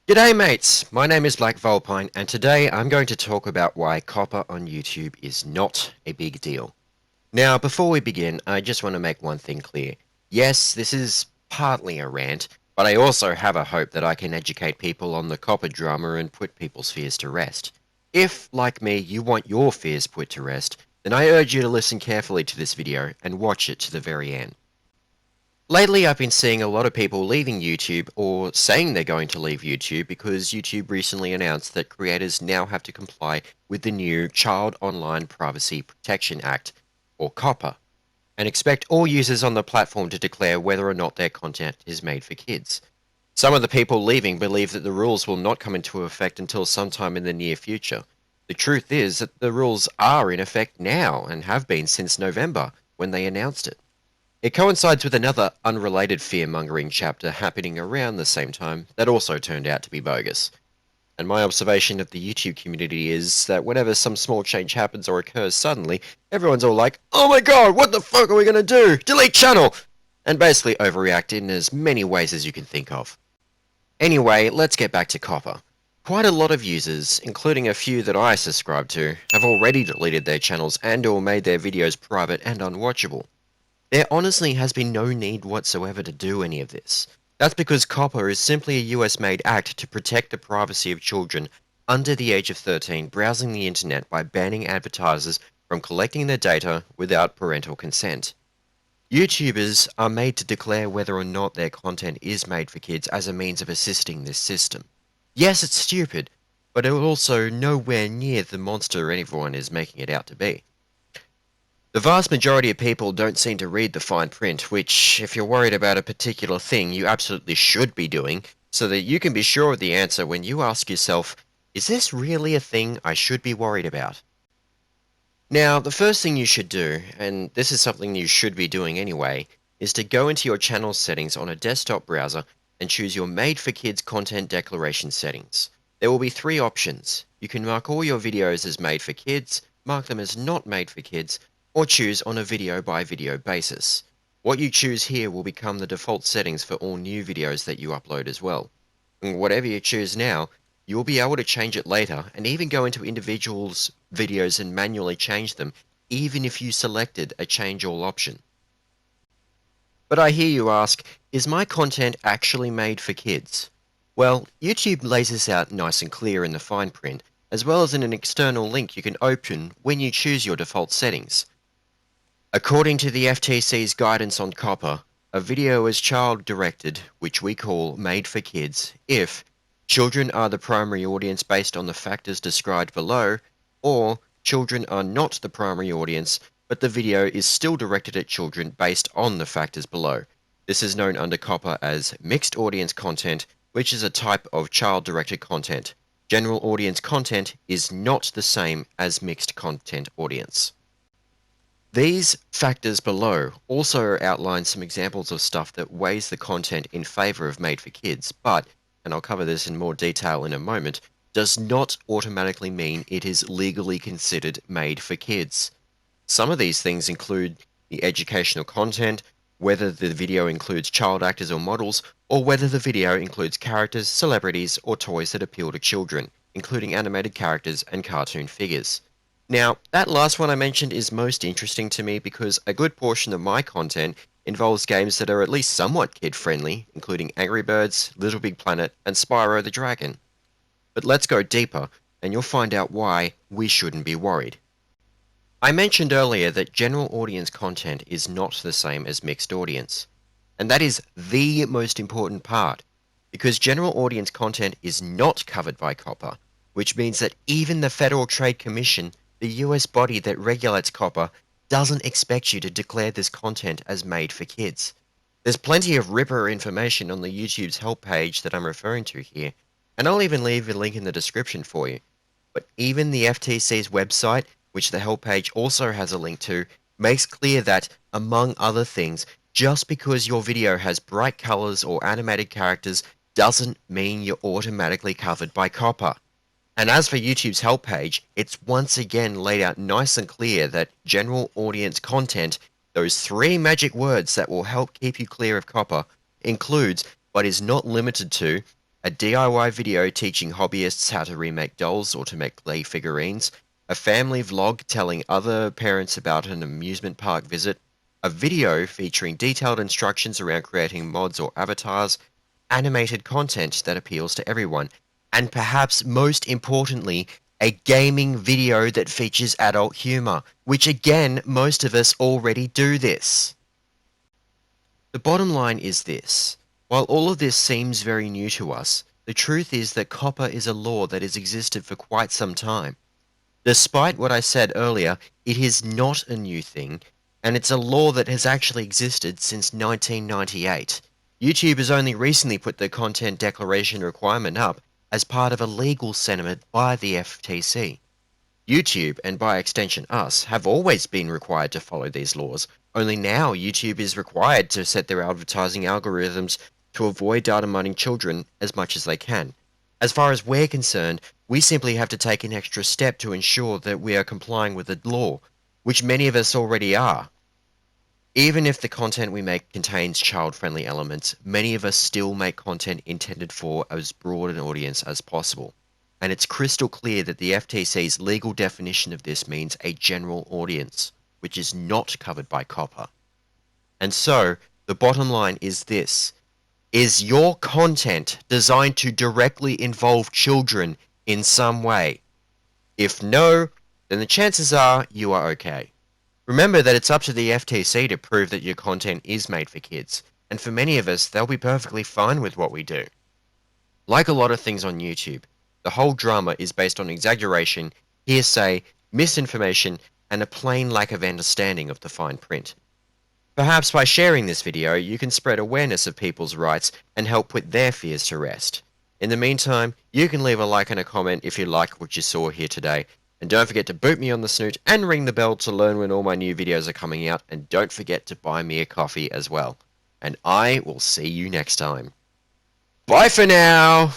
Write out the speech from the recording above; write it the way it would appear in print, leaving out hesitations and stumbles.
G'day mates, my name is Black Vulpine and today I'm going to talk about why COPPA on YouTube is not a big deal. Now before we begin, I just want to make one thing clear. Yes, this is partly a rant, but I also have a hope that I can educate people on the COPPA drama and put people's fears to rest. If, like me, you want your fears put to rest, then I urge you to listen carefully to this video and watch it to the very end. Lately, I've been seeing a lot of people leaving YouTube or saying they're going to leave YouTube because YouTube recently announced that creators now have to comply with the new Child Online Privacy Protection Act, or COPPA, and expect all users on the platform to declare whether or not their content is made for kids. Some of the people leaving believe that the rules will not come into effect until sometime in the near future. The truth is that the rules are in effect now and have been since November when they announced it. It coincides with another unrelated fear-mongering chapter happening around the same time that also turned out to be bogus. And my observation of the YouTube community is that whenever some small change happens or occurs suddenly, everyone's all like, "Oh my god, what the fuck are we gonna do? Delete channel!" And basically overreact in as many ways as you can think of. Anyway, let's get back to COPPA. Quite a lot of users, including a few that I subscribe to, have already deleted their channels and or made their videos private and unwatchable. There honestly has been no need whatsoever to do any of this. That's because COPPA is simply a US-made act to protect the privacy of children under the age of 13 browsing the internet by banning advertisers from collecting their data without parental consent. YouTubers are made to declare whether or not their content is made for kids as a means of assisting this system. Yes, it's stupid, but it also nowhere near the monster everyone is making it out to be. The vast majority of people don't seem to read the fine print, which, if you're worried about a particular thing, you absolutely should be doing, so that you can be sure of the answer when you ask yourself, is this really a thing I should be worried about? Now, the first thing you should do, and this is something you should be doing anyway, is to go into your channel settings on a desktop browser and choose your Made for Kids content declaration settings. There will be three options. You can mark all your videos as made for kids, mark them as not made for kids, or choose on a video by video basis. What you choose here will become the default settings for all new videos that you upload as well. And whatever you choose now, you'll be able to change it later and even go into individuals' videos and manually change them, even if you selected a change all option. But I hear you ask, is my content actually made for kids? Well, YouTube lays this out nice and clear in the fine print, as well as in an external link you can open when you choose your default settings. According to the FTC's guidance on COPPA, a video is child-directed, which we call made for kids, if children are the primary audience based on the factors described below, or children are not the primary audience, but the video is still directed at children based on the factors below. This is known under COPPA as mixed audience content, which is a type of child-directed content. General audience content is not the same as mixed content audience. These factors below also outline some examples of stuff that weighs the content in favor of made for kids, but, and I'll cover this in more detail in a moment, does not automatically mean it is legally considered made for kids. Some of these things include the educational content, whether the video includes child actors or models, or whether the video includes characters, celebrities, or toys that appeal to children, including animated characters and cartoon figures. Now, that last one I mentioned is most interesting to me because a good portion of my content involves games that are at least somewhat kid-friendly, including Angry Birds, Little Big Planet, and Spyro the Dragon. But let's go deeper, and you'll find out why we shouldn't be worried. I mentioned earlier that general audience content is not the same as mixed audience. And that is the most important part, because general audience content is not covered by COPPA, which means that even the Federal Trade Commission, the US body that regulates COPPA, doesn't expect you to declare this content as made for kids. There's plenty of ripper information on the YouTube's help page that I'm referring to here, and I'll even leave a link in the description for you. But even the FTC's website, which the help page also has a link to, makes clear that, among other things, just because your video has bright colors or animated characters doesn't mean you're automatically covered by COPPA. And as for YouTube's help page, it's once again laid out nice and clear that general audience content, those three magic words that will help keep you clear of COPPA, includes, but is not limited to, a DIY video teaching hobbyists how to remake dolls or to make clay figurines, a family vlog telling other parents about an amusement park visit, a video featuring detailed instructions around creating mods or avatars, animated content that appeals to everyone, and perhaps most importantly, a gaming video that features adult humor, which again, most of us already do this. The bottom line is this. While all of this seems very new to us, the truth is that COPPA is a law that has existed for quite some time. Despite what I said earlier, it is not a new thing, and it's a law that has actually existed since 1998. YouTube has only recently put the content declaration requirement up as part of a legal sentiment by the FTC. YouTube, and by extension us, have always been required to follow these laws, only now YouTube is required to set their advertising algorithms to avoid data mining children as much as they can. As far as we're concerned, we simply have to take an extra step to ensure that we are complying with the law, which many of us already are. Even if the content we make contains child-friendly elements, many of us still make content intended for as broad an audience as possible. And it's crystal clear that the FTC's legal definition of this means a general audience, which is not covered by COPPA. And so, the bottom line is this. Is your content designed to directly involve children in some way? If no, then the chances are you are okay. Remember that it's up to the FTC to prove that your content is made for kids, and for many of us, they'll be perfectly fine with what we do. Like a lot of things on YouTube, the whole drama is based on exaggeration, hearsay, misinformation, and a plain lack of understanding of the fine print. Perhaps by sharing this video, you can spread awareness of people's rights and help put their fears to rest. In the meantime, you can leave a like and a comment if you like what you saw here today. And don't forget to boot me on the snoot and ring the bell to learn when all my new videos are coming out. And don't forget to buy me a coffee as well. And I will see you next time. Bye for now!